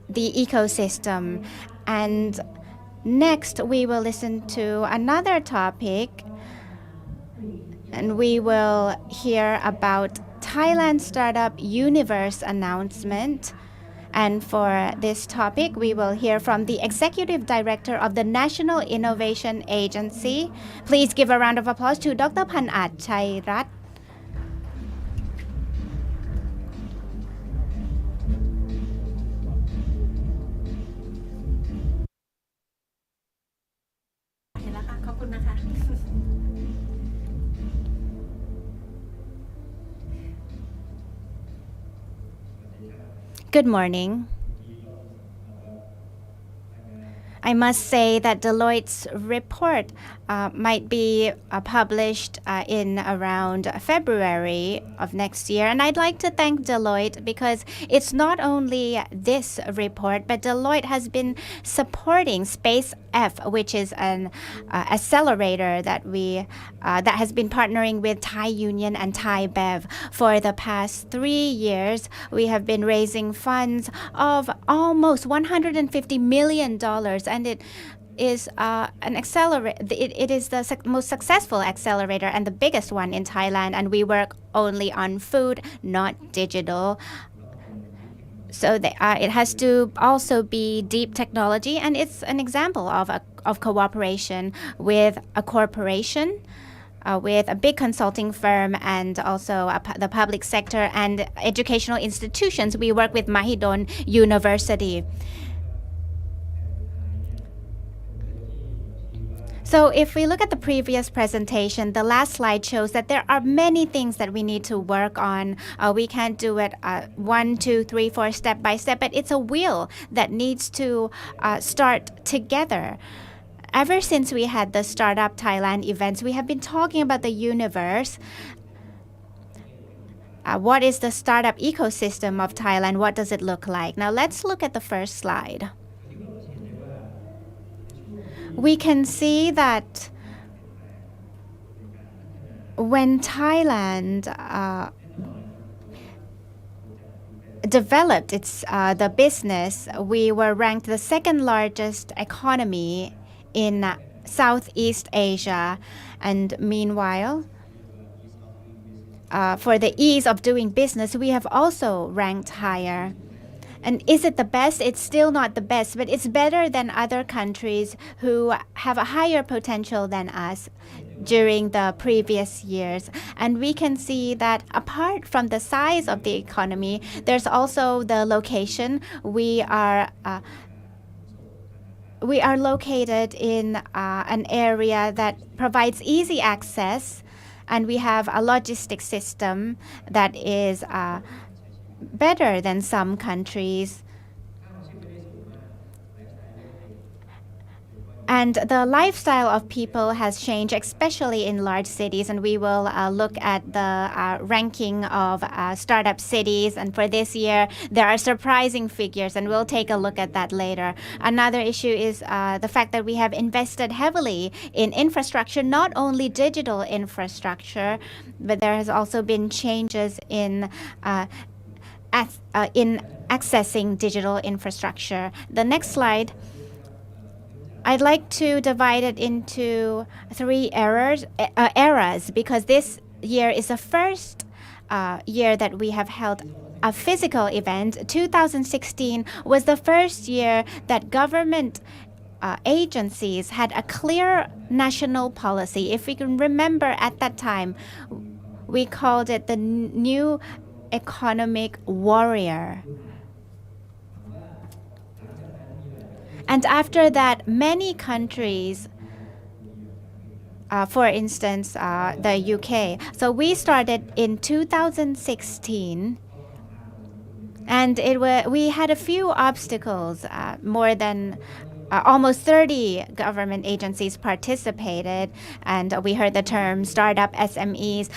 the ecosystem. And next, we will listen to another topic, and we will hear about Thailand Startup Universe announcement. And for this topic, we will hear from the Executive Director of the National Innovation Agency. Please give a round of applause to Dr. Panat Chairat. Good morning. I must say that Deloitte's report might be published in around February of next year. And I'd like to thank Deloitte because it's not only this report, but Deloitte has been supporting Space F, which is an accelerator that has been partnering with Thai Union and Thai Bev for the past 3 years. We have been raising funds of almost $150 million, and it is an accelerator. It is the most successful accelerator and the biggest one in Thailand, and we work only on food, not digital. So it has to also be deep technology, and it's an example of cooperation with a corporation, with a big consulting firm, and also the public sector and educational institutions. We work with Mahidol University. So if we look at the previous presentation, the last slide shows that there are many things that we need to work on. We can't do it 1, 2, 3, 4 step by step, but it's a wheel that needs to start together. Ever since we had the Startup Thailand events, we have been talking about the universe. What is the startup ecosystem of Thailand? What does it look like? Now let's look at the first slide. We can see that when Thailand developed the business, we were ranked the second largest economy in Southeast Asia. And meanwhile, for the ease of doing business, we have also ranked higher. And is it the best? It's still not the best, but it's better than other countries who have a higher potential than us during the previous years. And we can see that apart from the size of the economy, there's also the location. We are located in an area that provides easy access, and we have a logistic system that is better than some countries. And the lifestyle of people has changed, especially in large cities. And we will look at the ranking of startup cities. And for this year, there are surprising figures, and we'll take a look at that later. Another issue is the fact that we have invested heavily in infrastructure, not only digital infrastructure, but there has also been changes in accessing digital infrastructure. The next slide, I'd like to divide it into 3 eras because this year is the first year that we have held a physical event. 2016 was the first year that government agencies had a clear national policy. If we can remember, at that time, we called it the new economic warrior. And after that, many countries, for instance, the UK. So we started in 2016, and we had a few obstacles. More than almost 30 government agencies participated, and we heard the term startup SMEs.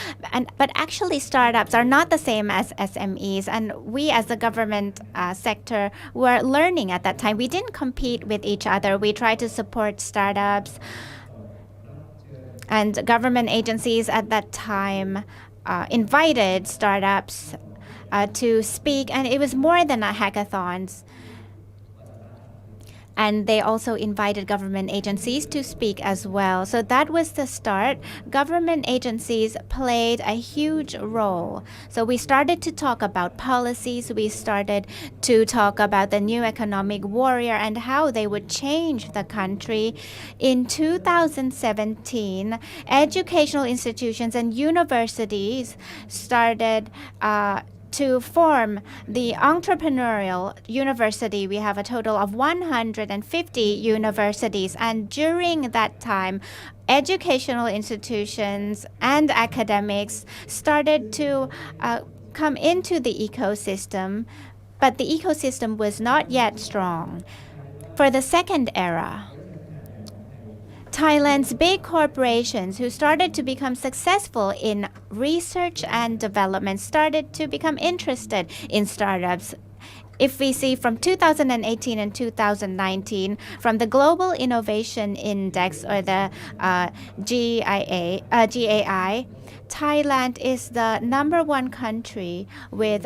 But actually, startups are not the same as SMEs, and we as the government sector were learning at that time. We didn't compete with each other. We tried to support startups, and government agencies at that time invited startups to speak, and it was more than a hackathon. And they also invited government agencies to speak as well. So that was the start. Government agencies played a huge role. So we started to talk about policies. We started to talk about the new economic warrior and how they would change the country. In 2017, educational institutions and universities started to form the entrepreneurial university. We have a total of 150 universities, and during that time, educational institutions and academics started to come into the ecosystem, but the ecosystem was not yet strong. For the second era, Thailand's big corporations who started to become successful in research and development started to become interested in startups. If we see from 2018 and 2019, from the Global Innovation Index or the GAI, Thailand is the number one country with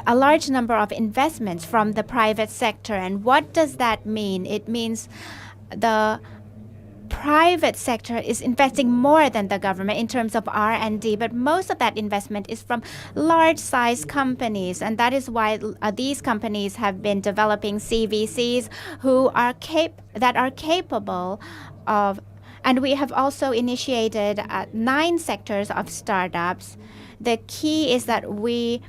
a large number of investments from the private sector. And what does that mean? It means the private sector is investing more than the government in terms of R&D, but most of that investment is from large-sized companies, and that is why these companies have been developing CVCs that are capable of. And we have also initiated 9 sectors of startups. The key is that we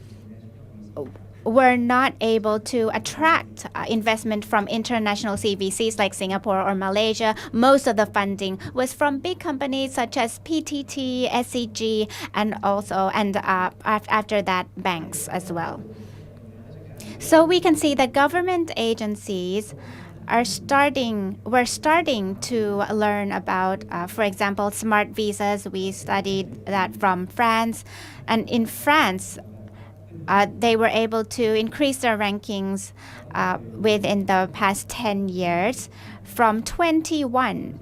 were not able to attract investment from international CVCs like Singapore or Malaysia. Most of the funding was from big companies such as PTT, SCG, and after that, banks as well. So we can see that government agencies were starting to learn about, for example, smart visas. We studied that from France, and in France, they were able to increase their rankings within the past 10 years from 21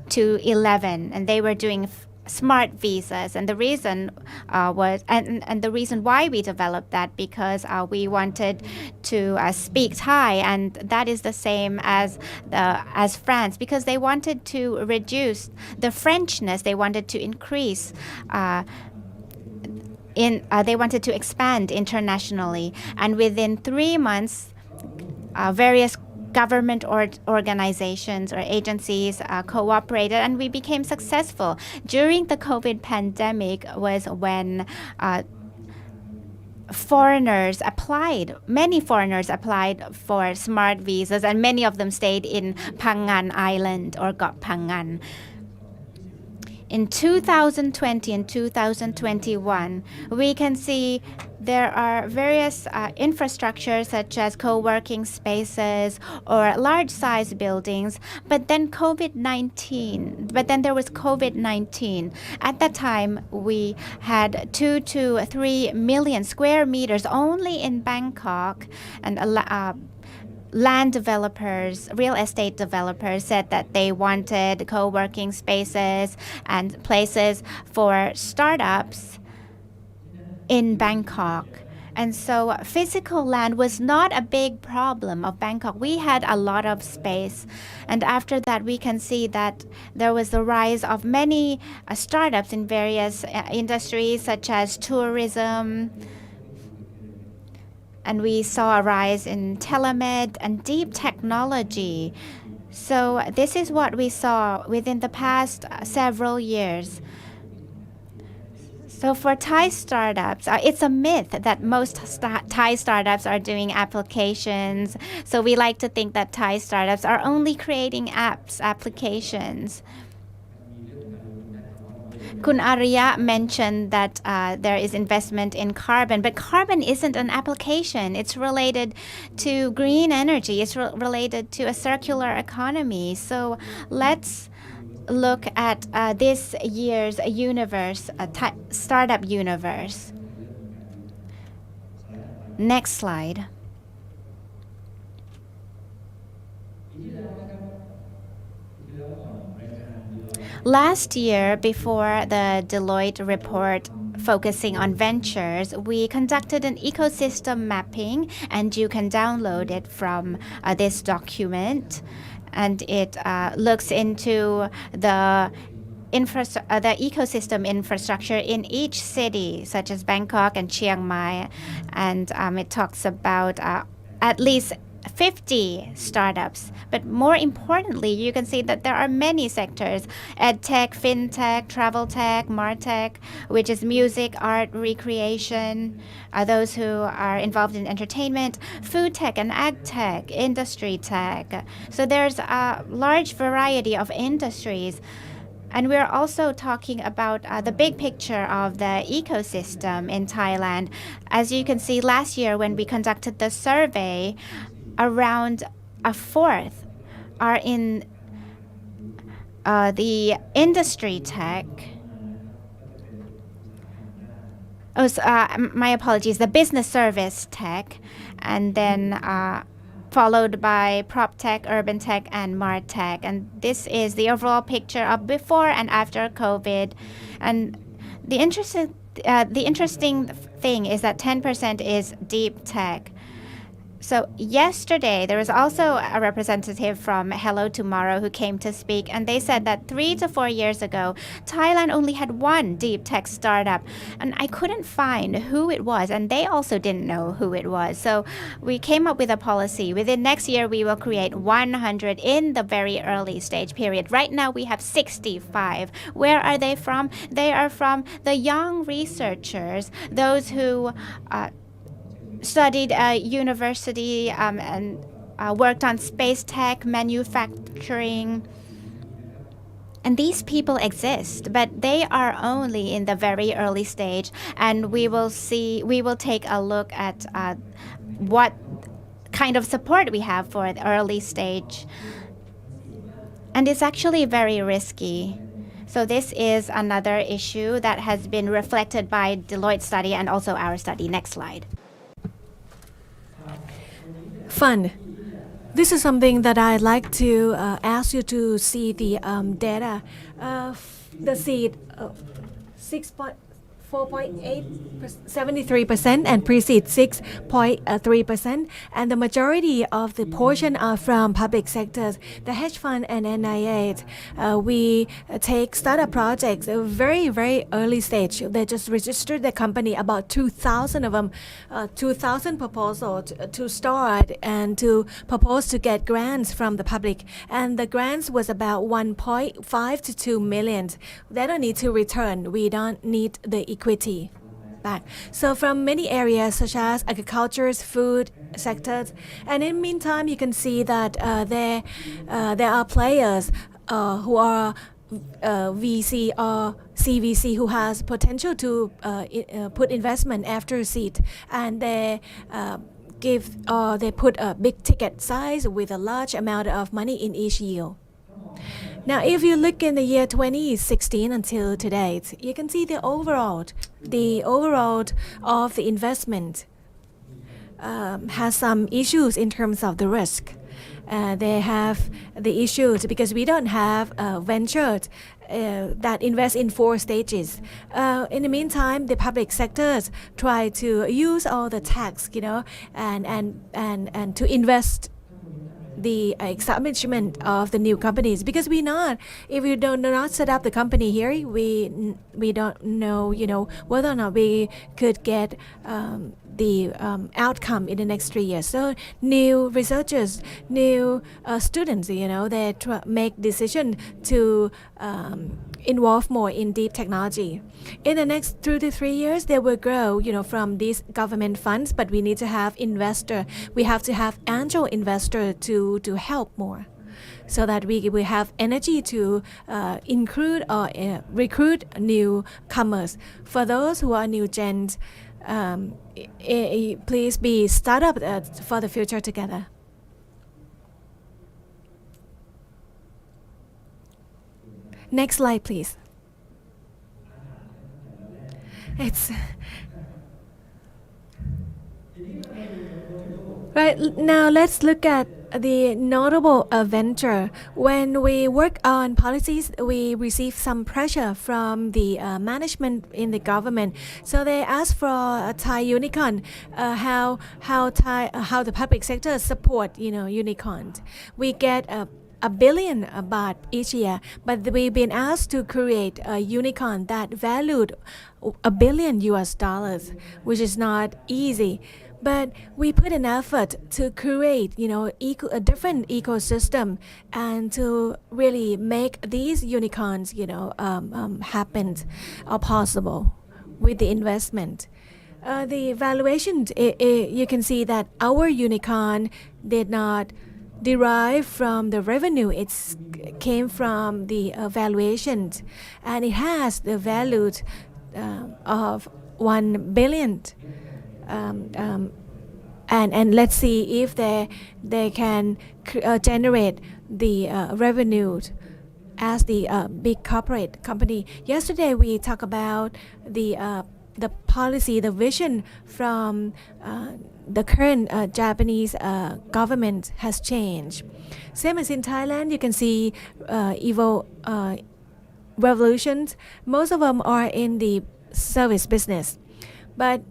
to 11, and they were doing smart visas. And the reason the reason why we developed that, because we wanted to speak Thai, and that is the same as France, because they wanted to reduce the Frenchness. They wanted to increase. They wanted to expand internationally, and within 3 months, various government organizations or agencies cooperated, and we became successful. During the COVID pandemic was when many foreigners applied for smart visas, and many of them stayed in Phangan Island or Got Phangan. In 2020 and 2021, we can see there are various infrastructures such as co-working spaces or large-size buildings. But then there was COVID-19. At that time, we had 2 to 3 million square meters only in Bangkok, and land developers, real estate developers said that they wanted co-working spaces and places for startups in Bangkok. And so physical land was not a big problem of Bangkok. We had a lot of space. And after that, we can see that there was the rise of many startups in various industries such as tourism, and we saw a rise in telemed and deep technology. So this is what we saw within the past several years. So for Thai startups, it's a myth that most Thai startups are doing applications. So we like to think that Thai startups are only creating applications. Kun Arya mentioned that there is investment in carbon, but carbon isn't an application. It's related to green energy. It's related to a circular economy. So let's look at this year's startup universe. Next slide. Last year, before the Deloitte report focusing on ventures, we conducted an ecosystem mapping, and you can download it from this document. And it looks into the ecosystem infrastructure in each city, such as Bangkok and Chiang Mai. And it talks about at least 50 startups. But more importantly, you can see that there are many sectors: edtech, fintech, travel tech, martech, which is music, art, recreation, those who are involved in entertainment, food tech and ag tech, industry tech. So there's a large variety of industries. And we're also talking about the big picture of the ecosystem in Thailand. As you can see, last year when we conducted the survey, around a fourth are in the industry tech. Oh, so, my apologies, the business service tech, and then followed by prop tech, urban tech, and mart tech. And this is the overall picture of before and after COVID. And the interesting thing is that 10% is deep tech. So yesterday, there was also a representative from Hello Tomorrow who came to speak, and they said that 3 to 4 years ago, Thailand only had one deep tech startup, and I couldn't find who it was, and they also didn't know who it was. So we came up with a policy. Within next year, we will create 100 in the very early stage period. Right now, we have 65. Where are they from? They are from the young researchers, those who studied at university and worked on space tech, manufacturing. And these people exist, but they are only in the very early stage. And we will take a look at what kind of support we have for the early stage. And it's actually very risky. So this is another issue that has been reflected by Deloitte study and also our study. Next slide. Fun. This is something that I'd like to ask you to see the data. The seed 4.8%, and pre-seed 6.3%, and the majority of the portion are from public sectors. The hedge fund and NIA, we take startup projects at a very, very early stage. They just registered the company, about 2,000 of them, 2,000 proposals to start and to propose to get grants from the public. And the grants was about 1.5 to 2 million. They don't need to return. We don't need the equity back. So from many areas such as agriculture, food sectors, and in the meantime, you can see that there are players who are VC or CVC who has potential to put investment after seed, and they they put a big ticket size with a large amount of money in each yield. Now, if you look in the year 2016 until today, you can see the overall of the investment has some issues in terms of the risk. They have the issues because we don't have ventures that invest in 4 stages. In the meantime, the public sectors try to use all the tax, and to invest the establishment of the new companies, because if we do not set up the company here, we don't know whether or not we could get the outcome in the next 3 years. So new researchers, new students, they make decision to involve more in deep technology. In the next 2 to 3 years, they will grow, from these government funds, but we need to have investor. We have to have angel investor to help more, so that we will have energy to include or recruit newcomers. For those who are new gens, please be startup for the future together. Next slide, please. Right now, let's look at the notable venture. When we work on policies, we receive some pressure from the management in the government. So they ask for a Thai unicorn. How the public sector support unicorns. We get a billion baht each year, but we've been asked to create a unicorn that valued $1 billion, which is not easy. But we put an effort to create, a different ecosystem and to really make these unicorns, happen or possible with the investment. The valuation, you can see that our unicorn did not derive from the revenue. It came from the valuations, and it has the value of 1 billion. And let's see if they can generate the revenue as the big corporate company. Yesterday we talked about the policy, the vision from the current Japanese government has changed. Same as in Thailand, you can see revolutions. Most of them are in the service business, but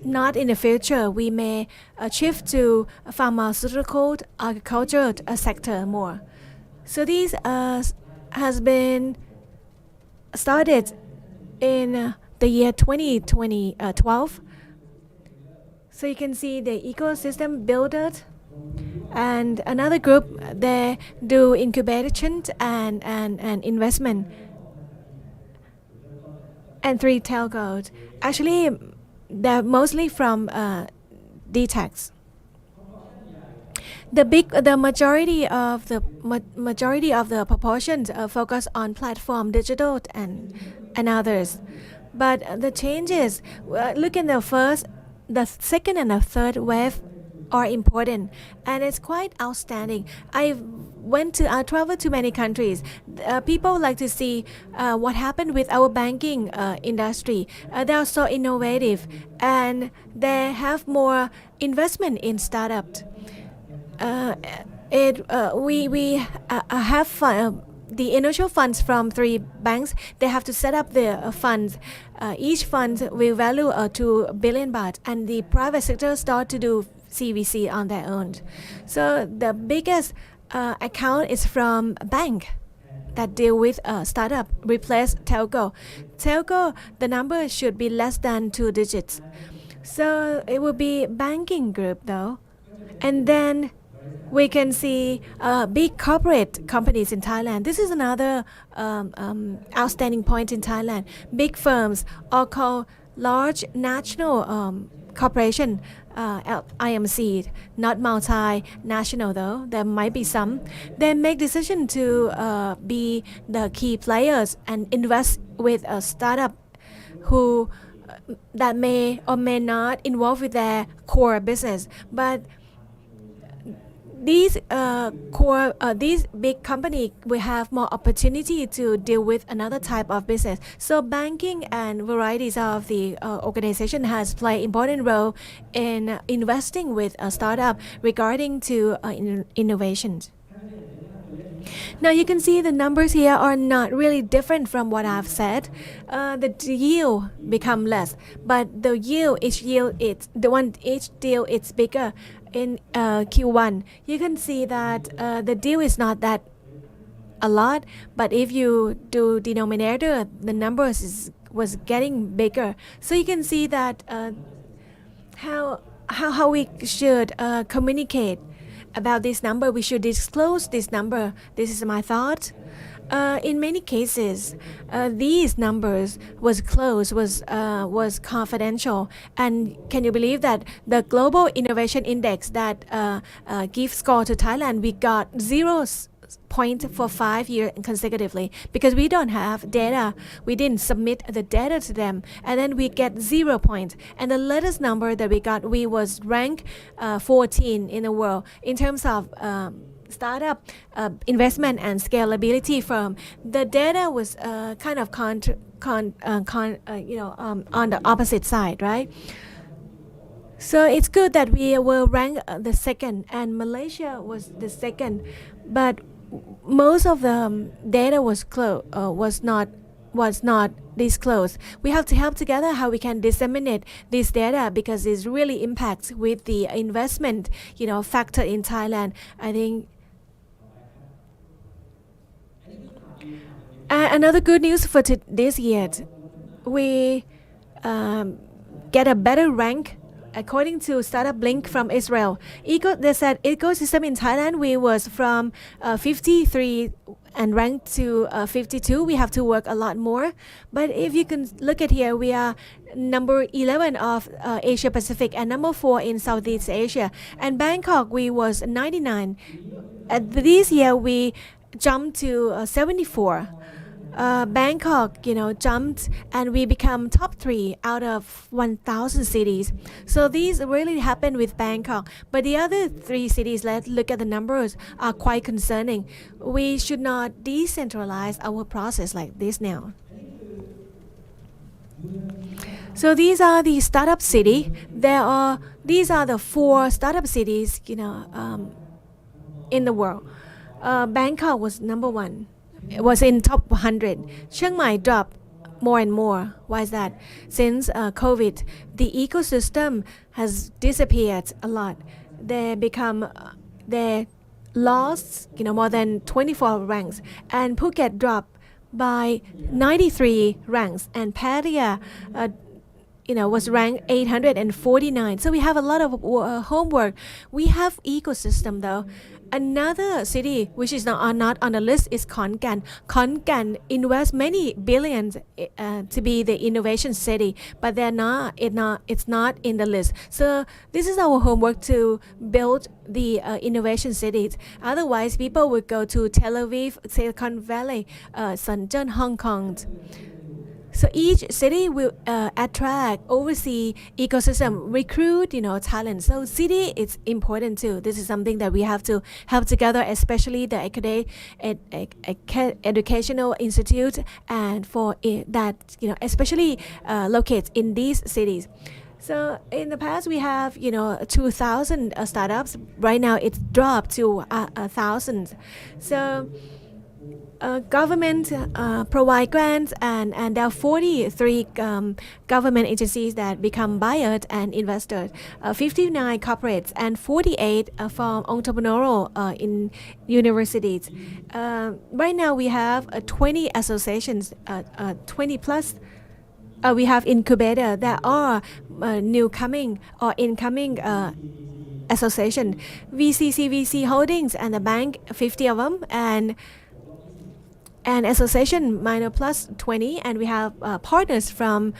not in the future. We may shift to pharmaceutical, agriculture sector more. So this has been started in the year 2012. So you can see the ecosystem builder, and another group, they do incubation and investment, and 3 telcos. Actually, they're mostly from DTACs. The majority of the proportions focus on platform, digital, and others. But the changes, look in the second and the third wave are important, and it's quite outstanding. I traveled to many countries. People like to see what happened with our banking industry. They are so innovative, and they have more investment in startups. We have the initial funds from 3 banks. They have to set up the funds. Each fund will value 2 billion baht, and the private sector start to do CVC on their own. So the biggest account is from bank that deal with startup, replace telco. Telco, the number should be less than 2 digits. So it will be banking group though. And then we can see big corporate companies in Thailand. This is another outstanding point in Thailand. Big firms are called large national corporation, IMC, not multinational though. There might be some. They make decision to be the key players and invest with a startup who that may or may not involve with their core business, but these big companies will have more opportunity to deal with another type of business. So banking and varieties of the organization has played important role in investing with a startup regarding to innovations. Now you can see the numbers here are not really different from what I've said. The yield become less, but the yield each deal it's bigger. In Q1, you can see that the deal is not that a lot, but if you do denominator, the numbers was getting bigger. So you can see that how we should communicate about this number. We should disclose this number. This is my thought. In many cases, these numbers was confidential. And can you believe that the Global Innovation Index that gives score to Thailand, we got 0 point for 5 years consecutively because we don't have data. We didn't submit the data to them, and then we get 0 points. And the latest number that we got, we was ranked 14 in the world in terms of startup investment and scalability firm. The data was kind of on the opposite side, right? So it's good that we were ranked the second, and Malaysia was the second, but most of the data was not disclosed. We have to help together how we can disseminate this data because it really impacts with the investment, factor in Thailand. I think. Another good news for this year, we get a better rank according to Startup Link from Israel. They said ecosystem in Thailand, we was from 53 and ranked to 52. We have to work a lot more. But if you can look at here, we are number 11 of Asia Pacific and number 4 in Southeast Asia. And Bangkok, we was 99. This year, we jumped to 74. Bangkok, jumped and we become top 3 out of 1,000 cities. So these really happened with Bangkok. But the other 3 cities, let's look at the numbers, are quite concerning. We should not decentralize our process like this now. So these are the startup city. These are the 4 startup cities, in the world. Bangkok was number 1. It was in top 100. Chiang Mai dropped more and more. Why is that? Since COVID, the ecosystem has disappeared a lot. They lost, more than 24 ranks, and Phuket dropped by 93 ranks, and Pattaya, was ranked 849. So we have a lot of homework. We have ecosystem though. Another city which is not on the list is Khon Kaen. Khon Kaen invests many billions to be the innovation city, but it's not in the list. So this is our homework to build the innovation cities. Otherwise, people would go to Tel Aviv, Silicon Valley, Shenzhen, Hong Kong. So each city will attract, oversee ecosystem, recruit, talent. So city is important too. This is something that we have to help together, especially the educational institute, and for that, especially located in these cities. So in the past, we have 2,000 startups. Right now, it's dropped to 1,000. So. Government provide grants, and there are 43 government agencies that become buyers and investors, 59 corporates, and 48 from entrepreneurial in universities. Right now we have 20 associations, 20 plus. We have incubator. There are new coming or incoming association, VCC Holdings, and the bank, 50 of them, and association minor plus 20, and we have partners from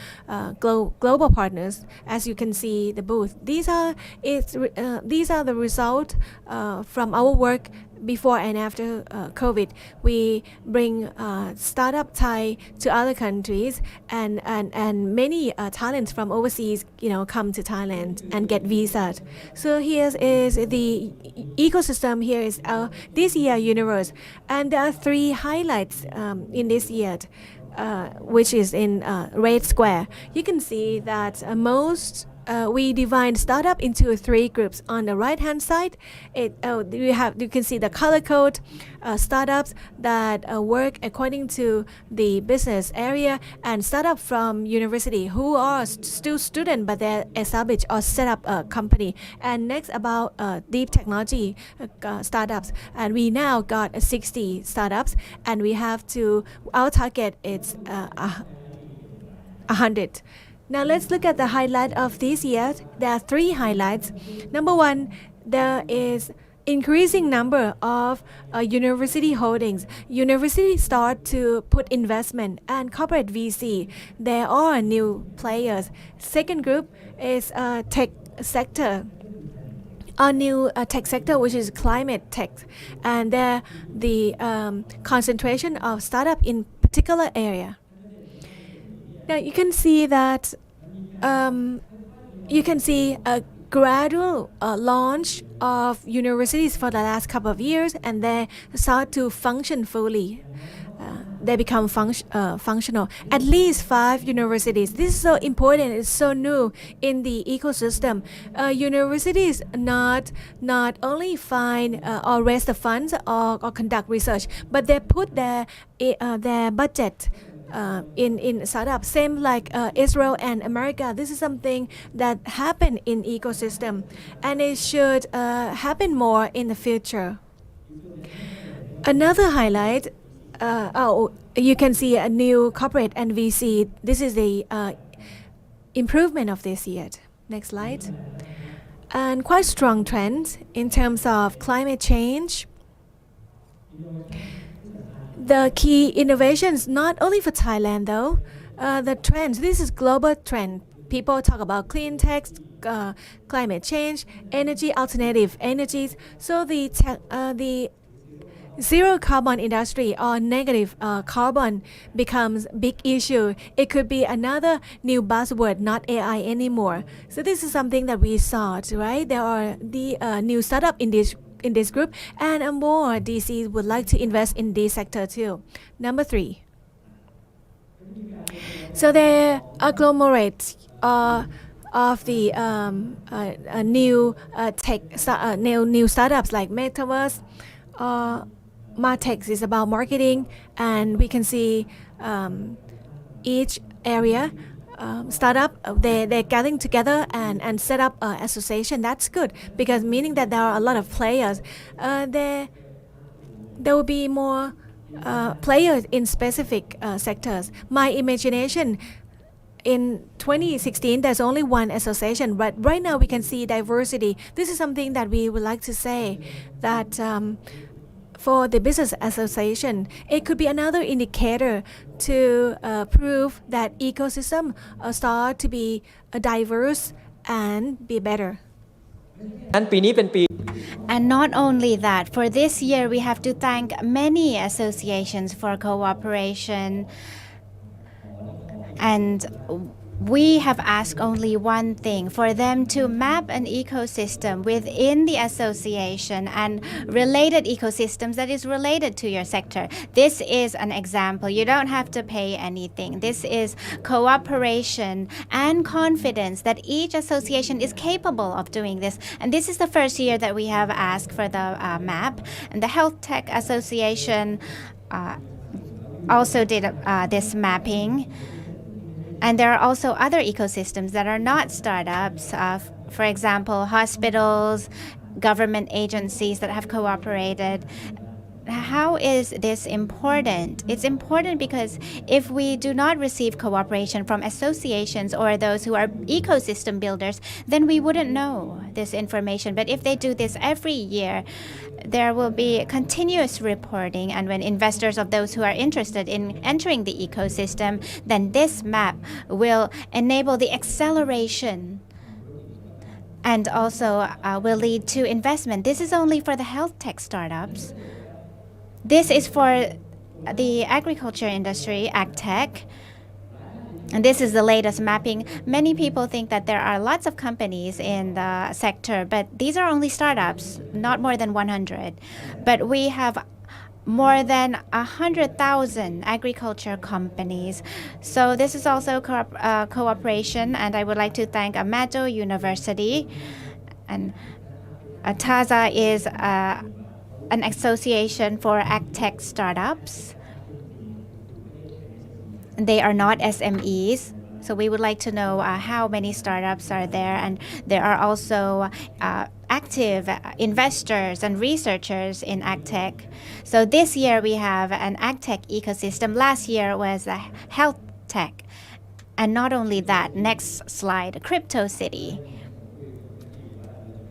global partners. As you can see the booth, these are the result from our work before and after COVID. We bring startup Thai to other countries, and many talents from overseas come to Thailand and get visas. So here is the ecosystem. Here is this year universe, and there are 3 highlights in this year, which is in red square. You can see that we divide startup into 3 groups. On the right hand side, you can see the color code startups that work according to the business area, and startup from university who are still students but they're established or set up a company. And next about deep technology startups, and we now got 60 startups, and we have our target is 100. Now let's look at the highlight of this year. There are 3 highlights. Number 1, there is increasing number of university holdings. Universities start to put investment, and corporate VC. There are new players. Second group is tech sector. A new tech sector, which is climate tech, and the concentration of startup in particular area. Now you can see that you can see a gradual launch of universities for the last couple of years, and they start to function fully. they become functional. At least 5 universities. This is so important. It's so new in the ecosystem. Universities not only find or raise the funds or conduct research, but they put their budget in startup. Same like Israel and America. This is something that happened in ecosystem, and it should happen more in the future. Another highlight, you can see a new corporate and VC. This is the improvement of this year. Next slide. And quite strong trends in terms of climate change. The key innovations, not only for Thailand though, the trends, this is global trend. People talk about clean tech, climate change, energy, alternative energies. So the zero carbon industry or negative carbon becomes big issue. It could be another new buzzword, not AI anymore. So this is something that we saw, right? There are the new startup in this group, and more DCs would like to invest in this sector too. Number 3. So the agglomerate of the new tech new startups like Metaverse. Martech is about marketing, and we can see each area startup, they're getting together and set up an association. That's good, because meaning that there are a lot of players. There will be more players in specific sectors. My imagination, in 2016, there's only one association, but right now we can see diversity. This is something that we would like to say, that for the business association, it could be another indicator to prove that ecosystem start to be diverse and be better. And not only that, for this year we have to thank many associations for cooperation, and we have asked only one thing: for them to map an ecosystem within the association and related ecosystems that is related to your sector. This is an example. You don't have to pay anything. This is cooperation and confidence that each association is capable of doing this. And this is the first year that we have asked for the map. And the Health Tech Association also did this mapping. And there are also other ecosystems that are not startups. For example, hospitals, government agencies that have cooperated. How is this important? It's important because if we do not receive cooperation from associations or those who are ecosystem builders, then we wouldn't know this information. But if they do this every year, there will be continuous reporting, and when investors of those who are interested in entering the ecosystem, then this map will enable the acceleration and also will lead to investment. This is only for the health tech startups. This is for the agriculture industry, AgTech. And this is the latest mapping. Many people think that there are lots of companies in the sector, but these are only startups, not more than 100. But we have more than 100,000 agriculture companies. So this is also cooperation, and I would like to thank Amato University. And TAZA is an association for AgTech startups. They are not SMEs, so we would like to know how many startups are there, and there are also active investors and researchers in AgTech. So this year we have an AgTech ecosystem. Last year was a health tech. And not only that, next slide, Crypto City.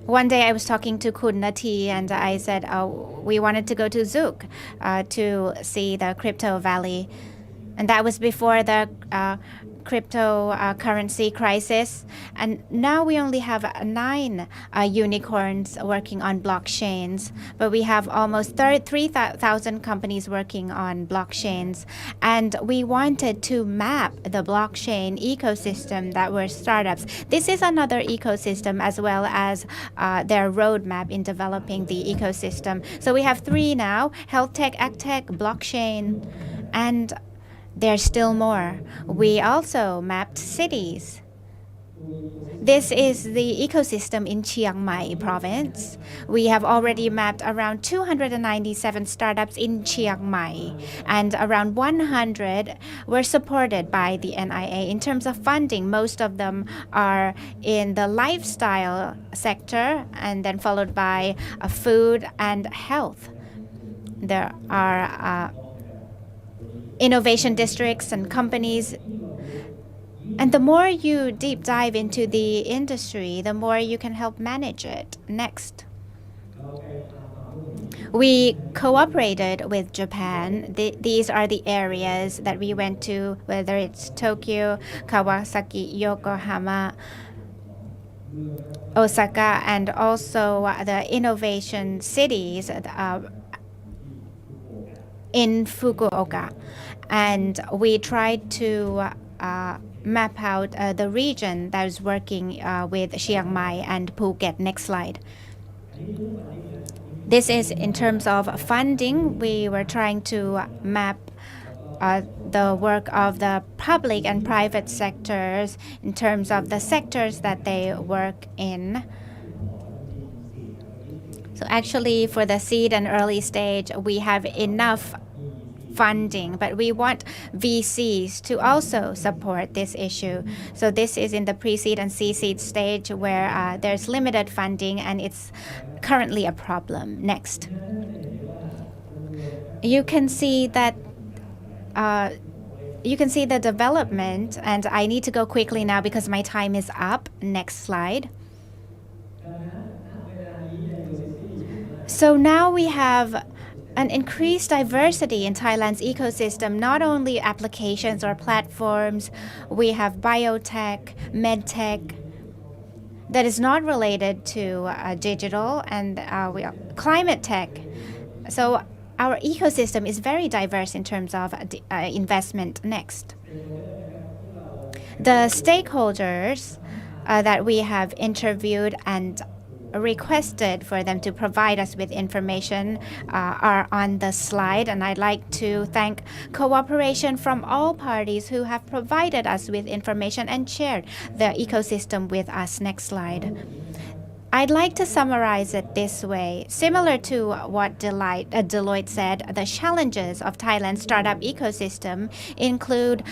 One day I was talking to Kun Nati, and I said, we wanted to go to Zug to see the crypto valley. And that was before the cryptocurrency crisis. And now we only have 9 unicorns working on blockchains, but we have almost 3,000 companies working on blockchains. And we wanted to map the blockchain ecosystem that were startups. This is another ecosystem, as well as their roadmap in developing the ecosystem. So we have 3 now: health tech, ag tech, blockchain. And there's still more. We also mapped cities. This is the ecosystem in Chiang Mai province. We have already mapped around 297 startups in Chiang Mai, and around 100 were supported by the NIA. In terms of funding, most of them are in the lifestyle sector and then followed by food and health. There are innovation districts and companies. And the more you deep dive into the industry, the more you can help manage it. Next. We cooperated with Japan. These are the areas that we went to, whether it's Tokyo, Kawasaki, Yokohama, Osaka, and also the innovation cities in Fukuoka. And we tried to map out the region that is working with Chiang Mai and Phuket. Next slide. This is in terms of funding. We were trying to map the work of the public and private sectors in terms of the sectors that they work in. So actually, for the seed and early stage, we have enough funding, but we want VCs to also support this issue. So this is in the pre-seed and C-seed stage where there's limited funding and it's currently a problem. Next. You can see that the development, and I need to go quickly now because my time is up. Next slide. So now we have an increased diversity in Thailand's ecosystem, not only applications or platforms. We have biotech, medtech that is not related to digital, and climate tech. So our ecosystem is very diverse in terms of investment. Next. The stakeholders that we have interviewed and requested for them to provide us with information are on the slide, and I'd like to thank cooperation from all parties who have provided us with information and shared the ecosystem with us. Next slide. I'd like to summarize it this way. Similar to what Deloitte said, the challenges of Thailand's startup ecosystem include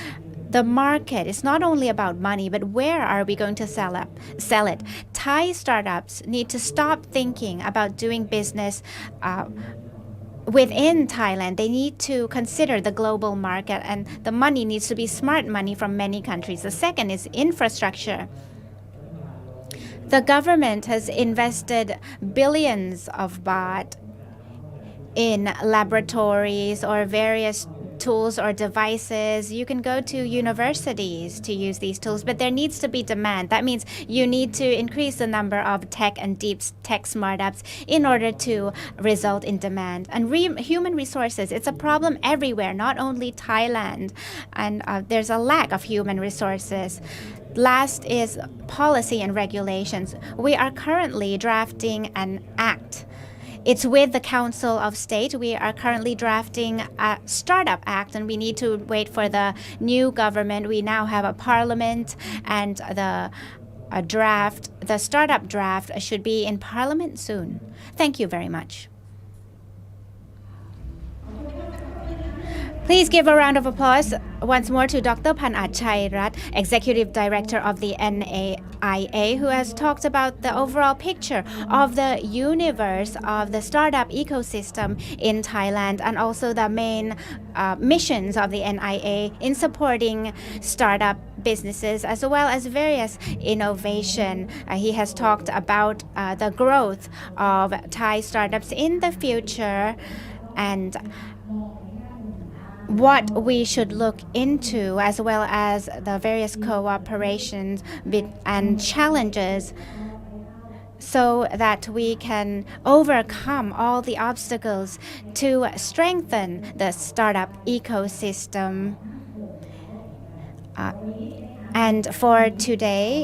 the market. It's not only about money, but where are we going to sell it? Thai startups need to stop thinking about doing business within Thailand. They need to consider the global market, and the money needs to be smart money from many countries. The second is infrastructure. The government has invested billions of baht in laboratories or various tools or devices. You can go to universities to use these tools, but there needs to be demand. That means you need to increase the number of tech and deep tech startups in order to result in demand. And human resources, it's a problem everywhere, not only Thailand. And there's a lack of human resources. Last is policy and regulations. We are currently drafting an act. It's with the Council of State. We are currently drafting a Startup Act, and we need to wait for the new government. We now have a parliament, and the startup draft should be in parliament soon. Thank you very much. Please give a round of applause once more to Dr. Panat Chairat, Executive Director of the NIA, who has talked about the overall picture of the universe of the startup ecosystem in Thailand, and also the main missions of the NIA in supporting startup businesses as well as various innovation. He has talked about the growth of Thai startups in the future and what we should look into, as well as the various cooperations and challenges, so that we can overcome all the obstacles to strengthen the startup ecosystem. And for today,